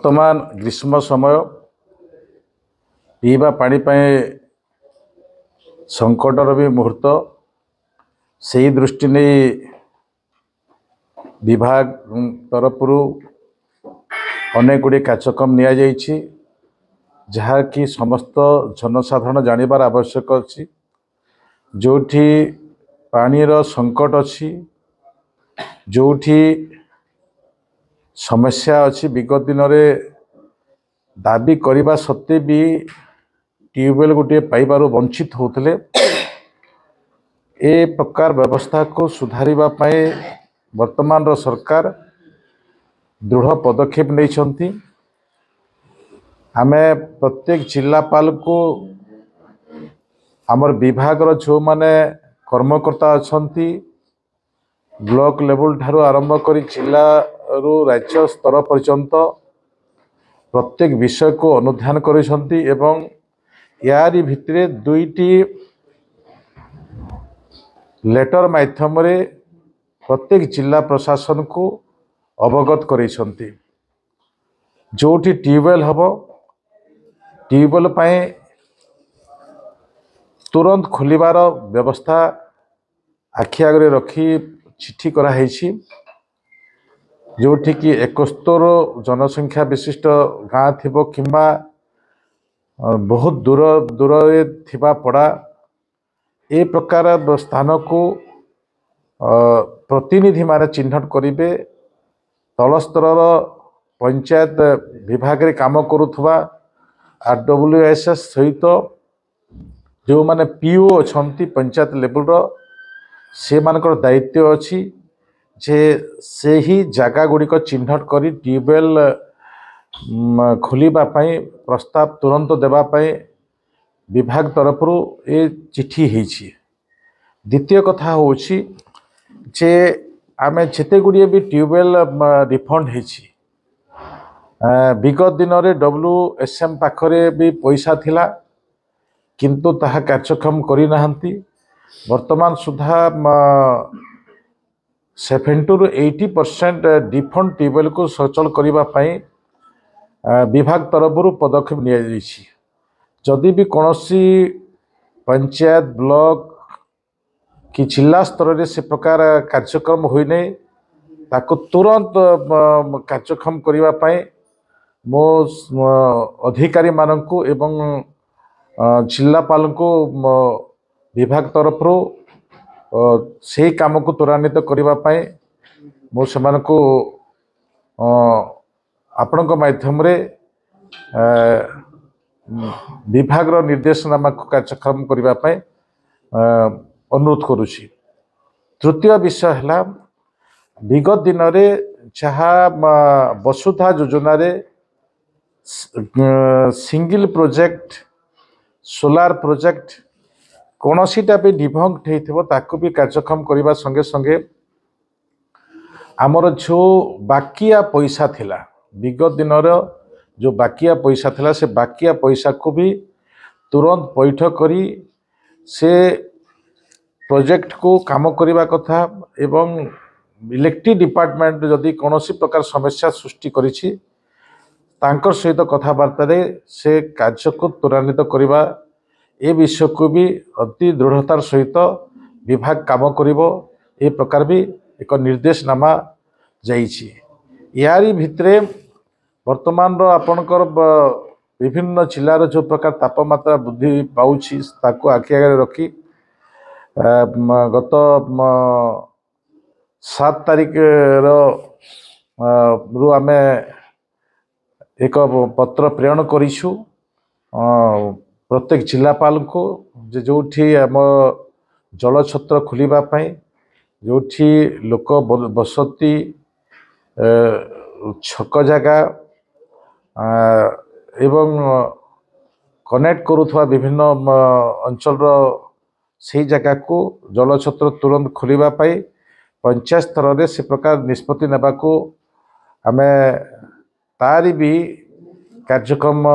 वर्तमान ग्रीष्म समय पीवा पानी संकटर भी मुहूर्त से दृष्टि नहीं विभाग तरफ अनेक गुड़े कार्यक्रम नि जहा कि समस्त जनसाधारण जानिबार आवश्यक अच्छी जोठी पानीर संकट अच्छी जोठी समस्या अच्छी विगत दिन में दाबी करने सत्वे भी ट्यूबवेल गोटे पाइबार वंचित होते ए प्रकार व्यवस्था को सुधारिबा पाए वर्तमान सरकार दृढ़ पदक्षेप नहीं। आमे प्रत्येक जिलापाल को आमर विभाग जो माने कर्मकर्ता अच्छी ब्लॉक लेवल ठारू आरंभ कर जिला रु राज्य स्तर पर्यंत प्रत्येक विषय को अनुध्यान करिसंती एवं यारी भितरे दुईटी लेटर माध्यम रे प्रत्येक जिला प्रशासन को अवगत करिसंती। जोठी ट्यूबवेल हबो ट्यूबवेल पाए तुरंत खोलिबार व्यवस्था आखि आगे रखी चिठी कराई जोठी कि 71 जनसंख्या विशिष्ट गाँ थिबो किंबा बहुत दूर दूर थिबा पड़ा ए प्रकार स्थान को प्रतिनिधि माने चिन्हट करिवे तल स्तर पंचायत विभाग रे काम करुथबा RWSS सहित जो माने पीओ अच्छी पंचायत लेवल से मानकर दायित्व अच्छी जे से ही जगह गुड़िक चिन्हट कर ट्यूबवेल खोलिबा पाई प्रस्ताव तुरंत देवाई विभाग तरफ ए चिठी होइछि। द्वितीय कथा होछि जे आमे जेते गुड़िए भी ट्यूबवेल रिफंड होइछि विगत दिन में WSM पाखरे भी पैसा थिला किंतु ताहा कार्यक्रम करि नाहंती। वर्तमान सुधा 70 ରୁ 80% डिफंड ट्यूबवेल को सचल करने विभाग तरफ पदक्षेप नि जदि भी कौनसी पंचायत ब्लॉक कि जिला स्तर में से प्रकार कार्यक्रम होने ताको तुरंत कार्यक्रम करने मो अधिकारी मानू एवं जिलापाल को विभाग तरफ से काम को त्वरान्वित करने मो से आपण माध्यम रे विभाग निर्देशनामा को कार्यक्रम करने अनुरोध करुछि। तृतीय विषय है विगत दिन में जहाँ वसुधा योजना रे सिंगल प्रोजेक्ट सोलार प्रोजेक्ट कौनसीटा भी डिफंक्ट होइथिबो ताको भी कार्यक्रम करने संगे संगे आमर जो बाकिया पैसा थिला विगत दिन जो बाकिया पैसा थिला से बाकिया पैसा को भी तुरंत पैठ करी से प्रोजेक्ट को काम करने कथा एवं इलेक्ट्रिक डिपार्टमेंट जदि कौन प्रकार समस्या सृष्टि करिछि तांकर सहित कथबार्ता से कार्य को त्वरान्वित करवा ए विषय को भी अति दृढ़तार सहित विभाग काम करिवो ए प्रकार भी एक निर्देशनामा जाइछि। यारी भितरे वर्तमान आपणकर विभिन्न जिलार जो प्रकार तापमात्रा वृद्धि पाउछि ताको आखि आगे रखी गत 7 तारिख रु आमे एक पत्र प्रेरण करिछु प्रत्येक जिलापाल को जोठी आम जल छत्र खोलिबा पाई जोठी लोक बसती छक जगह एवं कनेक्ट करुथवा विभिन्न अंचल से जगह को जल छत्र तुरंत खोलिबा पाई पंचायत स्तर में से प्रकार निष्पत्ति नेबा को आमे तारी भी कार्यक्रम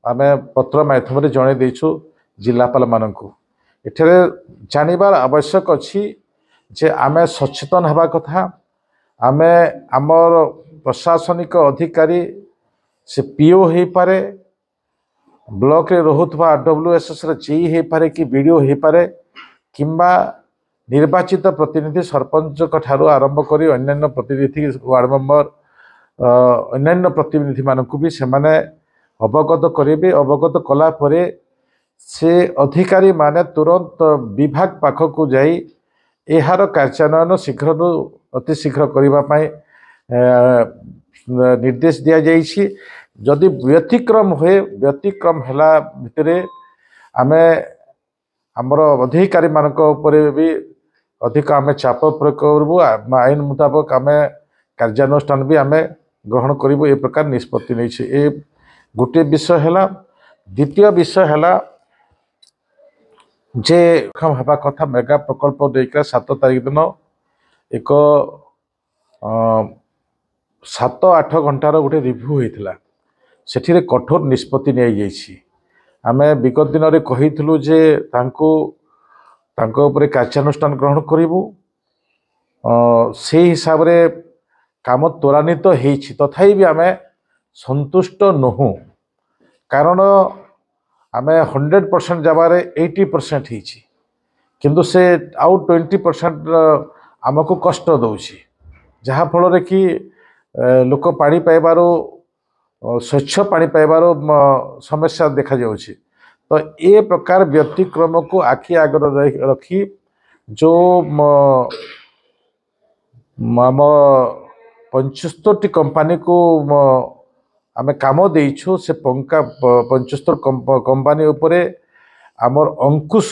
आमे पत्र माध्यम जन देछु जिलापाल मानू एठरे जानिबार आवश्यक अच्छी जे आमे सचेतन हवा कथा आमे आमर प्रशासनिक अधिकारी से पीओ हो पारे ब्लॉक रे रहुथबा आरडब्ल्यूएसएस रे जेई हो पारे कि बीडीओ हो पारे किंबा निर्वाचित प्रतिनिधि सरपंच ठारू आरंभ करी अन्य प्रतिनिधि वार्ड मेंबर अन्य प्रतिनिधि मानक भी से अवगत करेंगे अवगत कला परे से अधिकारी माने तुरंत विभाग पाखक जाई एहार कार्यान्वयन शीघ्र अति शीघ्र करने निर्देश दिया जाइछि। जदि व्यतिक्रम हुए व्यतिक्रम हैला भितरे आमे हमर अधिकारी मानक ऊपर भी अधिक आमे चाप प्रयोग करबु आईन मुताबक आमे कार्यानुष्ठान भी आमे ग्रहण करिबु ए प्रकार निष्पत्ति नै छै। ए गोटे विषय हैला। द्वितीय विषय हैला जे हवा कथा मेगा प्रकल्प देकर 7 तारीख दिन एक 7-8 घंटार गोटे रिव्यू होता से कठोर निष्पत्ति नि आम विगत दिन में कहीलु जे कार्यानुष्ठान ग्रहण करूँ से हिसाब रे काम त्वरान्वित होती तथापि भी आम संतुष्ट नुहु कारण आम 100% जबार 80% किंतु से आउ 20% आमको कष्ट दौची जहाँ फल कि लोक पानी पाइबार स्वच्छ पानी पाइबार समस्या देखा जाउछि। तो ये प्रकार व्यतिक्रम को आखि आगर रखी जो आम 75 कंपनी को आमे काम देइछु से 75 कंपनी उपरे आमर अंकुश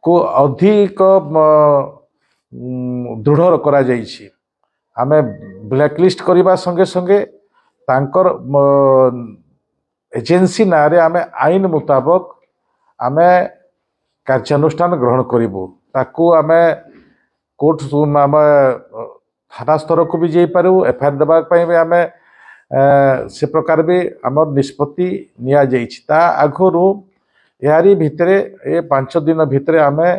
को अधिक दृढ़ करा जाइछि। आमे ब्लैकलिस्ट करबा संगे संगे तांकर एजेंसी नारे आमे आईन मुताबक आमे कार्यानुष्ठान ग्रहण करिबु ताकू आमे कोर्ट आमे थाना स्तर को भी जाई पारू एफआईआर देबा पई भी आमे से प्रकार भी आमर निष्पत्ति निया जाइछि। ता आगरू यारी भितरे ए 5 दिन भितरे आमे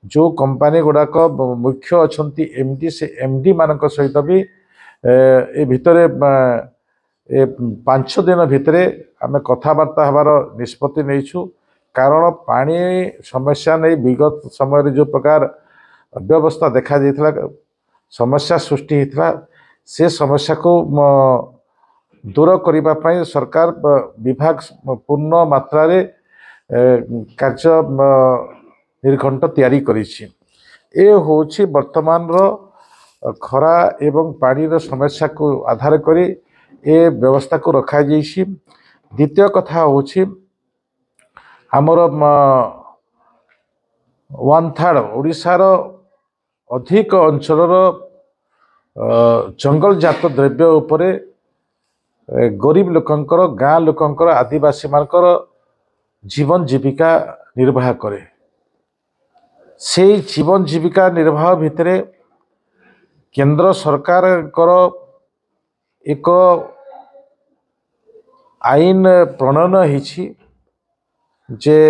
जो कंपनी गुड़ाक मुख्य अछंती एमडी से एमडी मानक सहित भी ए भितरे ए 5 दिन भितरे आमे कथबार्ता हबार निष्पत्ति नैछु कारण पानी समस्या नहीं विगत समय जो प्रकार व्यवस्था देखा जाइथला समस्या सृष्टि होता से समस्या को दूर करने सरकार विभाग पूर्ण मात्रा रे कार्य निर्घंट तैयारी करिछि। ए होछि वर्तमान रो खरा एवं पानी रो समस्या को आधार करी ए व्यवस्था को रखा जाइछि। द्वितीय कथा होछि हमर 1/3 ओडिशा रो अधिक अंचल जंगल जात द्रव्य उपरे गरीब लोकंकर गाँ लोकंकर आदिवासी मानकर जीवन जीविका निर्वाह करे से जीवन जीविका निर्वाह भितरे केंद्र सरकार एक आईन प्रणयन होइछि जे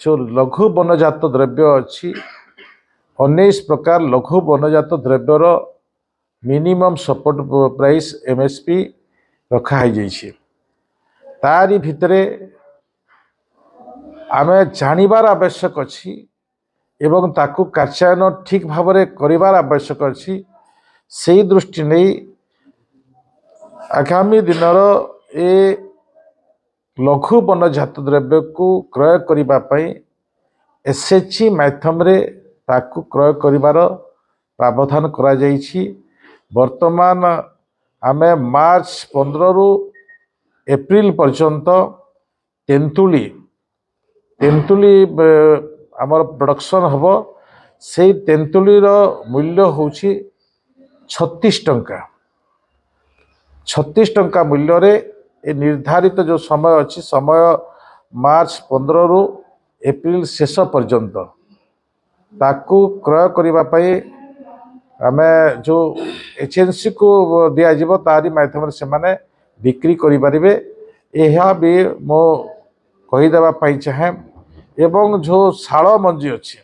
जो लघु वनजात द्रव्य अच्छी 19 प्रकार लघु वनजात द्रव्यर मिनिमम सपोर्ट प्राइस एमएसपी रखाई जाइछि। तारी भितरे आमे जानिबार आवश्यक अछि एवं ताकू कार्यान्वयन ठीक भाव में करिबार आवश्यक अछि। से दृष्टि नहीं आगामी दिनर ए लघु वनजात द्रव्य को क्रय करिबा पई एसएचजी माध्यम रे ताकू क्रय करिबार प्रावधान करा जाइछि। वर्तमान आमे मार्च 15 रु एप्रिल पर्यंत तेंतुली आमर प्रोडक्शन हबो से तेंतुली रो मूल्य होछि 36 टंका। 36 टंका मूल्य रे ए निर्धारित जो समय अच्छी समय मार्च 15 रु एप्रिल शेष पर्यंत ताकू क्रय करिबा पई आमे जो एजेंसी को दिया जिवो तारी माध्यम से माने बिक्री करि परिबे एहा भी मो कहि देबा पई चाहे। एवं जो शाल मंजी अच्छी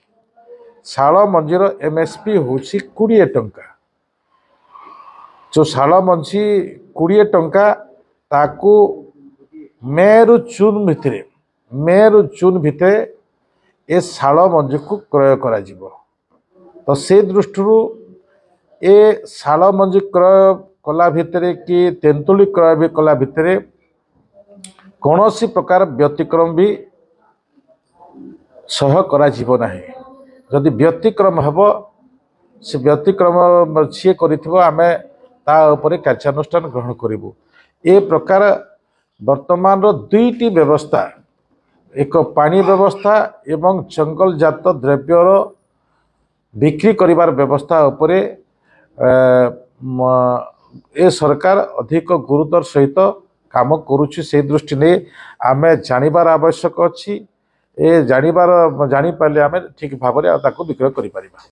शाल मंजीर एमएसपी होछि 20 टंका। जो शाल मंजी 20 टंका ताकू मे रु जून भितर ए शाल मंजू को क्रय करा जीवो। तो से दृष्टि ए शाल मंजू क्रय कला भितर कि तेंतुली क्रय भी कला भितर कौन सी प्रकार व्यतिक्रम भी सह करा जीवो नहीं। जदि व्यतिक्रम हम से व्यतिक्रम सी कर आमे ता उपरे कार्यानुष्ठान ग्रहण करूँ। ए प्रकार वर्तमान दुईटी व्यवस्था एक पानी व्यवस्था एवं जंगल जात द्रव्यर बिक्री करिवार व्यवस्था उपरे ए सरकार अधिक गुरुतर सहित काम करुच्ची। से दृष्टि नहीं आमे जानिबार आवश्यक अच्छी। ए जानिबार जानी पाले आमे ठीक भाव में विक्रय करि परिबा।